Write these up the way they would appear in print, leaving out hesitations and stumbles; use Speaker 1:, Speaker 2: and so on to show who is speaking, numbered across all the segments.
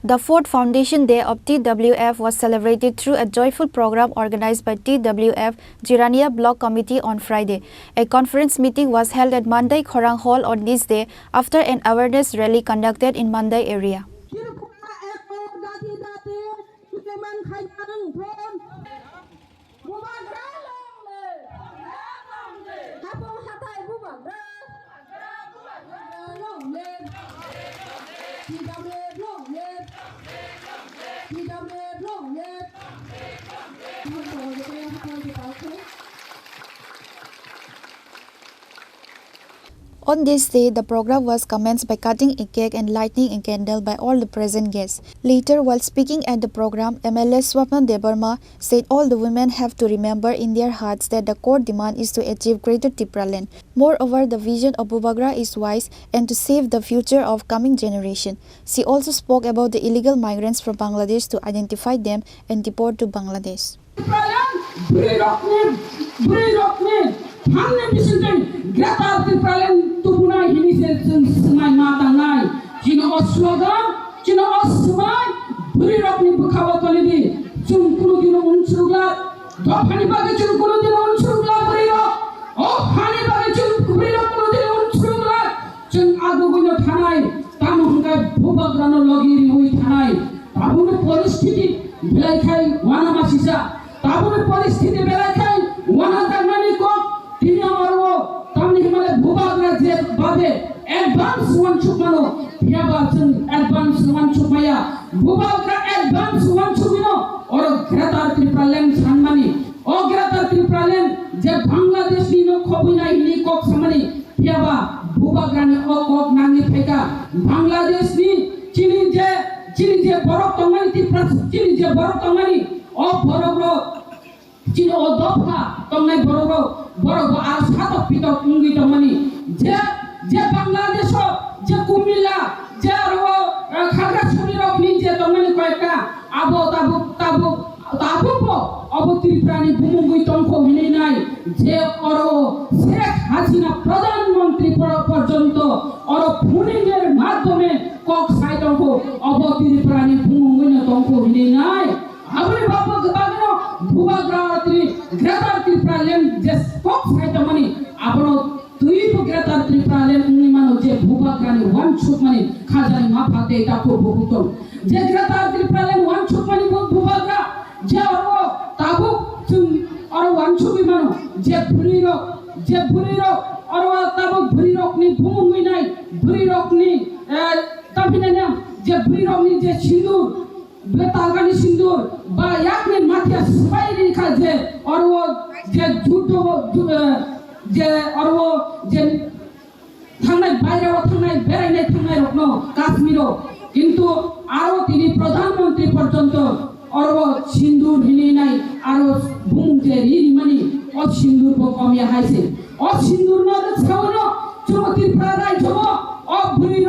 Speaker 1: The fourth Foundation Day of TWF was celebrated through a joyful program organized by TWF Jirania Block Committee on Friday. A conference meeting was held at Mandai Khorang Hall on this day after an awareness rally conducted in Mandai area. On this day, the program was commenced by cutting a cake and lighting a candle by all the present guests. Later, while speaking at the program, MLA Swapna Debarma said all the women have to remember in their hearts that the core demand is to achieve greater Tipraland. Moreover, the vision of Bubagra is wise and to save the future of coming generation. She also spoke about the illegal migrants from Bangladesh to identify them and deport to Bangladesh.
Speaker 2: Greta Tipraland tubuna hinisel semai mata nai cino slogan cino semai beri rokni bukhawa tolidi cum kuno dino unsugla dofani bagi cum kuno dino unsugla beri rok oh hani bagi cum beri rok kuno dino unsugla cum agu guno thanai tamu hingga Bubagrano logi hui thanai tamu परिस्थिति belai khai wana masisa tamu परिस्थिति belai khai wana tanmani ko tinia marwo tamni himale Bubagra je babe advance one chukmano piaba chung advance one chukmaya Bubagra advance one chukmino or Greta Tipraland sanmani o Greta Tipraland je Bangladesh ni no khobina ni kok samani piaba Bubagra ni o kok nangi pheka Bangladesh ni chini je borok tongmani chini je borok tongmani o borok chini o dofa tongnai borok borok ar satok pitok ungi tongmani je Bangladesh je Kumilla je ro Khagrasuri rok ni je tongmani koyka abo tabu po abo Triprani bumungui tongko hinei nai je oro Sheikh Hasina প্রধানমন্ত্রী পর্যন্ত oro phuninger মাধ্যমে cock সাই tongko abo Triprani bumungui na tongko hinei nai abri bappa gabagno Bubagra Greta Tipraland je kok sai tongmani abono tui po Greta Tipraland ni mano je Bubagra ni one chuk mani khajani ma phate ta ko bokutol je Greta Tipraland one chuk mani Bubagra je oro tabu chung oro one chuk mano je buriro oro tabu buriro ni bumungui nai buriro ni tabinanya je buriro ni je sindur বেতালগানি সিন্দুর বা একনে মাথিয়া সবাই রেখা যে অরও যে যুদ্ধ যে অরও যে থানায় বাইরে থানায় বেড়াইনে থানায় রত্ন কাশ্মীরও কিন্তু আরো তিনি প্রধানমন্ত্রী পর্যন্ত অরও সিন্দুর হিনি নাই আরো বুমতে রিনি মানি অ সিন্দুর কমিয়া হাইছে অ সিন্দুর ন ছাওনো চমতির প্রায় জব অ ভুরির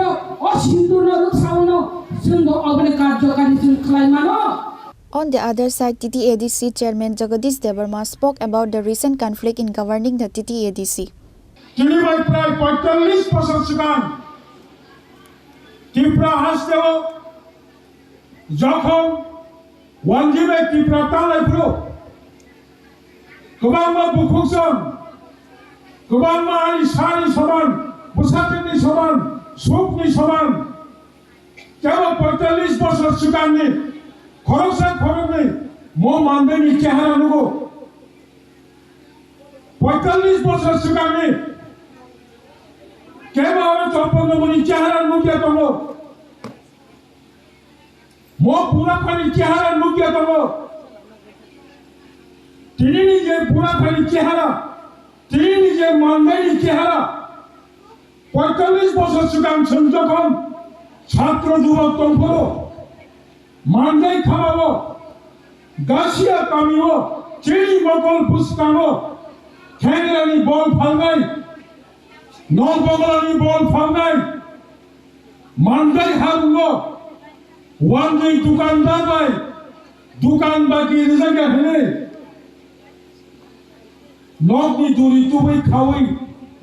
Speaker 2: অ সিন্দুর ন ছাওনো
Speaker 1: On the other side, TTADC Chairman Jagadish Debarma spoke about the recent conflict in governing the TTADC.
Speaker 3: কেবল ৪৫ বছর সুগানি খরচে মো মানবেনি চেহারা নুগো ৪৫ বছর সুগানি কেবল চম্পনমণি চেহারা নুকিয়া তব মো পুরাখানি চেহারা নুকিয়া তব তিনি নিজে পুরাখানি চেহারা তিনি নিজে মানবেনি চেহারা ৪৫ বছর সুগান যখন ছাত্র যুবক তরফো মানদাই খাওয়াবো গাছিয়া কামিও চেরি মকল পুষ্কানো ঠ্যাংরানি বল ফালনাই নলবগলানি বল ফালনাই মানদাই হারুঙ্গো ওয়ানজই দোকানদার বাই দোকান বাকি রেজাগে হেনে নকনি দুরি তুবই খাওই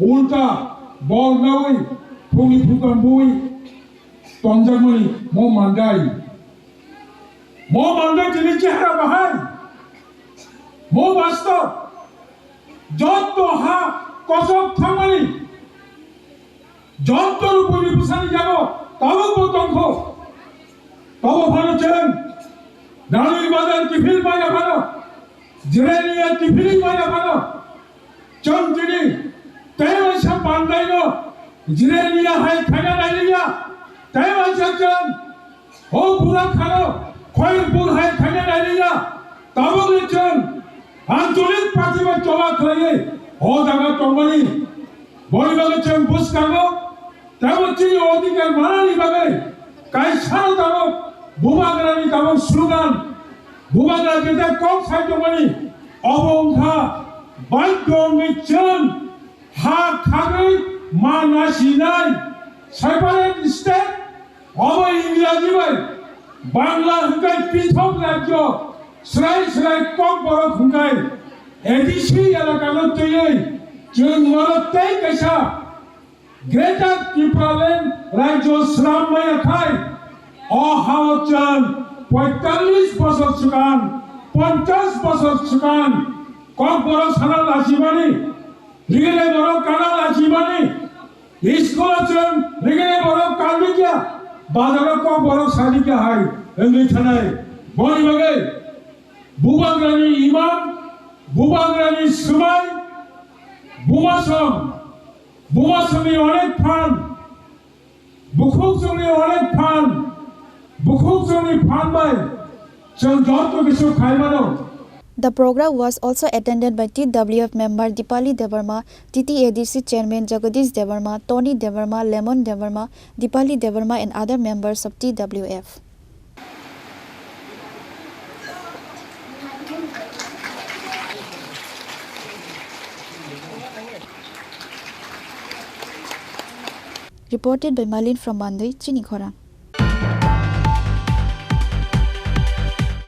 Speaker 3: উল্টা বল নাওই ফুলি ফুকান বই Tongjamani mo mandai Mo mandai jini chehra bahai. Mo bastav. Jotto ha kosok thangmani. Jottor upori busani jabo tabo potongkho. Tabo bhalo chen. Nalui bazar tifil baya bhalo. Jireniya tifili baya bhalo. Chon jini taiwasa bandai no. Jireniya hai khana naliya. Taiwasa chen. Ho pura khano. Khoirpur hai khana naliya. Tabo chen. আঞ্চলিক প্রাচীর চলা করে ও জায়গা টঙ্গনি বড়িবাগে chain বুসকাগো তেমচি অধিকার মানানি বাগে কাই সার দাও বুবাগরানি দাও slogan বুবাগরা যেটা কম সাইটমনি অবংখা বাইকমি চেন হা খাগৈ মা নাসিনাই সেপারেট স্টেট অব ইংরাজি বাই বাংলা হুকাই পৃথক রাজ্য Serai kok borok hungkai, edisi eलाकानो tui, जों मरते कैसा, Greater Tripoli राज्य Seram Mayakai, Hawajan, 45 বছর segan, 50 বছর segan, kok borok sana lajimani, rigene borok kana lajimani, iskola जों rigene borok kalbikia, bazara kok borok sadikia hai, engli thanai, boni bagai. বুবাগ্রানি ইমাম বুবাগ্রানি সুমাই বুমাসমি অনেক ফান বুখুকজনি অনেক ফান বুখুকজনি ফান বাই जों যত কিছু খাইমানো।
Speaker 1: The program was also attended by TWF member Dipali Devarma, TTADC chairman Jagadish Devarma, Tony Devarma, Lemon Devarma, Dipali Devarma and other members of TWF. Reported by Malin from Mandai, Chinikhora.